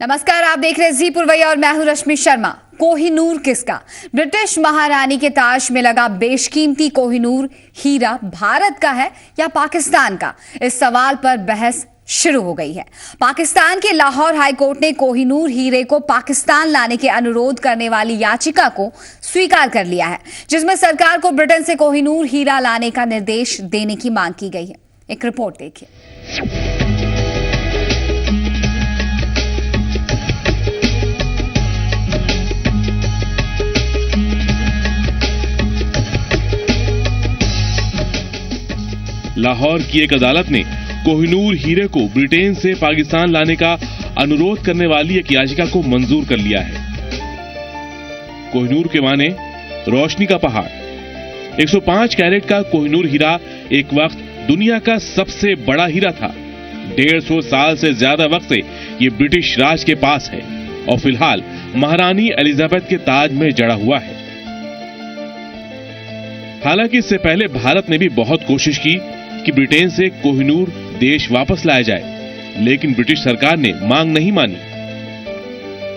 नमस्कार, आप देख रहे हैं जी पुरवैया और मैं हूं रश्मि शर्मा। कोहिनूर किसका? ब्रिटिश महारानी के ताज में लगा बेशकीमती कोहिनूर हीरा भारत का है या पाकिस्तान का? इस सवाल पर बहस शुरू हो गई है। पाकिस्तान के लाहौर हाई कोर्ट ने कोहिनूर हीरे को पाकिस्तान लाने के अनुरोध करने वाली याचिका को स्वीकार कर लिया है, जिसमें सरकार को ब्रिटेन से कोहिनूर हीरा लाने का निर्देश देने की मांग की गई है। एक रिपोर्ट देखिए। लाहौर की एक अदालत ने कोहिनूर हीरे को ब्रिटेन से पाकिस्तान लाने का अनुरोध करने वाली एक याचिका को मंजूर कर लिया है। कोहिनूर के माने रोशनी का पहाड़। 105 कैरेट का कोहिनूर हीरा एक वक्त दुनिया का सबसे बड़ा हीरा था। 150 साल से ज्यादा वक्त से ये ब्रिटिश राज के पास है और फिलहाल महारानी एलिजाबेथ के ताज में जड़ा हुआ है। हालांकि इससे पहले भारत ने भी बहुत कोशिश की कि ब्रिटेन से कोहिनूर देश वापस लाया जाए, लेकिन ब्रिटिश सरकार ने मांग नहीं मानी।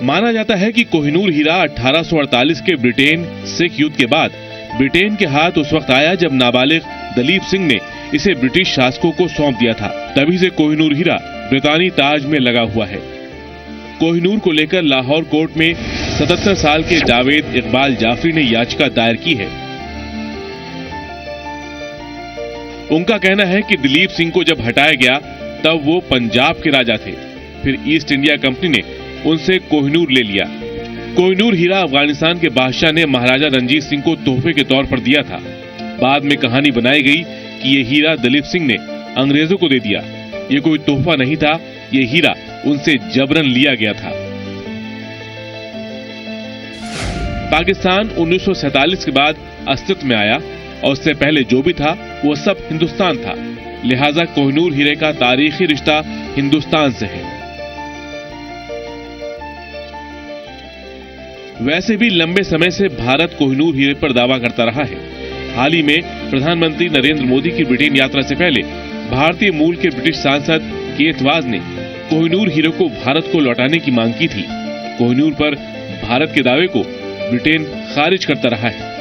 माना जाता है कि कोहिनूर हीरा 1848 के ब्रिटेन सिख युद्ध के बाद ब्रिटेन के हाथ उस वक्त आया जब नाबालिग दलीप सिंह ने इसे ब्रिटिश शासकों को सौंप दिया था। तभी से कोहिनूर हीरा ब्रितानी ताज में लगा हुआ है। कोहिनूर को लेकर लाहौर कोर्ट में 77 साल के जावेद इकबाल जाफरी ने याचिका दायर की है। उनका कहना है कि दिलीप सिंह को जब हटाया गया तब वो पंजाब के राजा थे। फिर ईस्ट इंडिया कंपनी ने उनसे कोहिनूर ले लिया। कोहिनूर हीरा अफगानिस्तान के बादशाह ने महाराजा रंजीत सिंह को तोहफे के तौर पर दिया था। बाद में कहानी बनाई गई कि ये हीरा दिलीप सिंह ने अंग्रेजों को दे दिया। ये कोई तोहफा नहीं था, ये हीरा उनसे जबरन लिया गया था। पाकिस्तान 1947 के बाद अस्तित्व में आया और उससे पहले जो भी था वो सब हिंदुस्तान था। लिहाजा कोहिनूर हीरे का तारीखी रिश्ता हिंदुस्तान से है। वैसे भी लंबे समय से भारत कोहिनूर हीरे पर दावा करता रहा है। हाल ही में प्रधानमंत्री नरेंद्र मोदी की ब्रिटेन यात्रा से पहले भारतीय मूल के ब्रिटिश सांसद केथ वाज ने कोहिनूर हीरे को भारत को लौटाने की मांग की थी। कोहिनूर पर भारत के दावे को ब्रिटेन खारिज करता रहा है।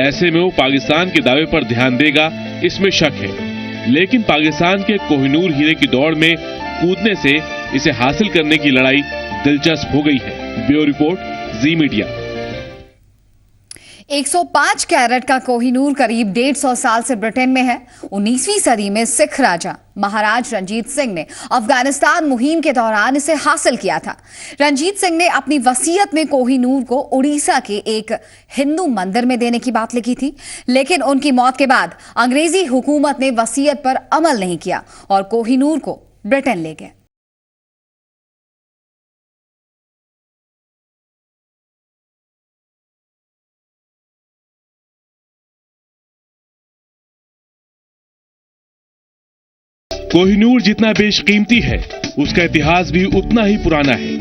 ऐसे में वो पाकिस्तान के दावे पर ध्यान देगा, इसमें शक है। लेकिन पाकिस्तान के कोहिनूर हीरे की दौड़ में कूदने से इसे हासिल करने की लड़ाई दिलचस्प हो गई है। ब्यूरो रिपोर्ट, जी मीडिया। 105 कैरेट का कोहिनूर करीब 150 साल से ब्रिटेन में है। 19वीं सदी में सिख राजा महाराज रंजीत सिंह ने अफगानिस्तान मुहिम के दौरान इसे हासिल किया था। रंजीत सिंह ने अपनी वसीयत में कोहिनूर को उड़ीसा के एक हिंदू मंदिर में देने की बात लिखी थी, लेकिन उनकी मौत के बाद अंग्रेजी हुकूमत ने वसीयत पर अमल नहीं किया और कोहिनूर को ब्रिटेन ले गए। कोहिनूर जितना बेशकीमती है, उसका इतिहास भी उतना ही पुराना है।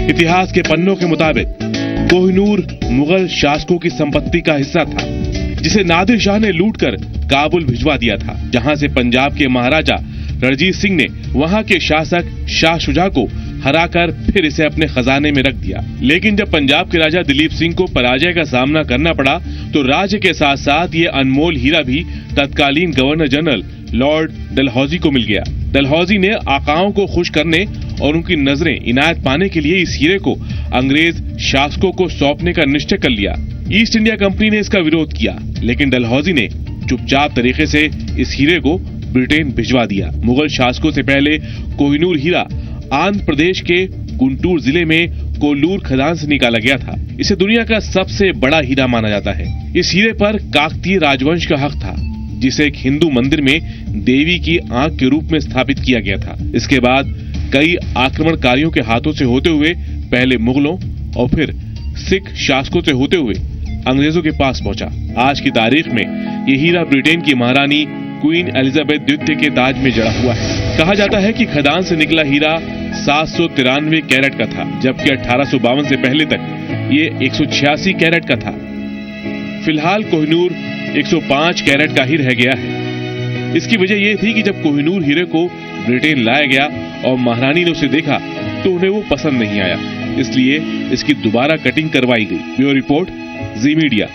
इतिहास के पन्नों के मुताबिक कोहिनूर मुगल शासकों की संपत्ति का हिस्सा था, जिसे नादिर शाह ने लूटकर काबुल भिजवा दिया था, जहां से पंजाब के महाराजा रणजीत सिंह ने वहां के शासक शाह शुजा को हराकर फिर इसे अपने खजाने में रख दिया। लेकिन जब पंजाब के राजा दिलीप सिंह को पराजय का सामना करना पड़ा तो राज्य के साथ साथ ये अनमोल हीरा भी तत्कालीन गवर्नर जनरल लॉर्ड डलहौजी को मिल गया। डलहौजी ने आकाओं को खुश करने और उनकी नजरें इनायत पाने के लिए इस हीरे को अंग्रेज शासकों को सौंपने का निश्चय कर लिया। ईस्ट इंडिया कंपनी ने इसका विरोध किया, लेकिन डलहौजी ने चुपचाप तरीके से इस हीरे को ब्रिटेन भिजवा दिया। मुगल शासकों से पहले कोहिनूर हीरा आंध्र प्रदेश के गुंटूर जिले में कोल्लूर खदान से निकाला गया था। इसे दुनिया का सबसे बड़ा हीरा माना जाता है। इस हीरे पर काकतीय राजवंश का हक था, जिसे एक हिंदू मंदिर में देवी की आंख के रूप में स्थापित किया गया था। इसके बाद कई आक्रमणकारियों के हाथों से होते हुए पहले मुगलों और फिर सिख शासकों से होते हुए अंग्रेजों के पास पहुंचा। आज की तारीख में ये हीरा ब्रिटेन की महारानी क्वीन एलिजाबेथ द्वितीय के ताज में जड़ा हुआ है। कहा जाता है कि खदान से निकला हीरा 793 कैरेट का था, जबकि 1852 से पहले तक ये 186 कैरेट का था। फिलहाल कोहिनूर 105 कैरेट का ही रह गया है। इसकी वजह यह थी कि जब कोहिनूर हीरे को ब्रिटेन लाया गया और महारानी ने उसे देखा तो उन्हें वो पसंद नहीं आया, इसलिए इसकी दोबारा कटिंग करवाई गई। ब्यूरो रिपोर्ट, जी मीडिया।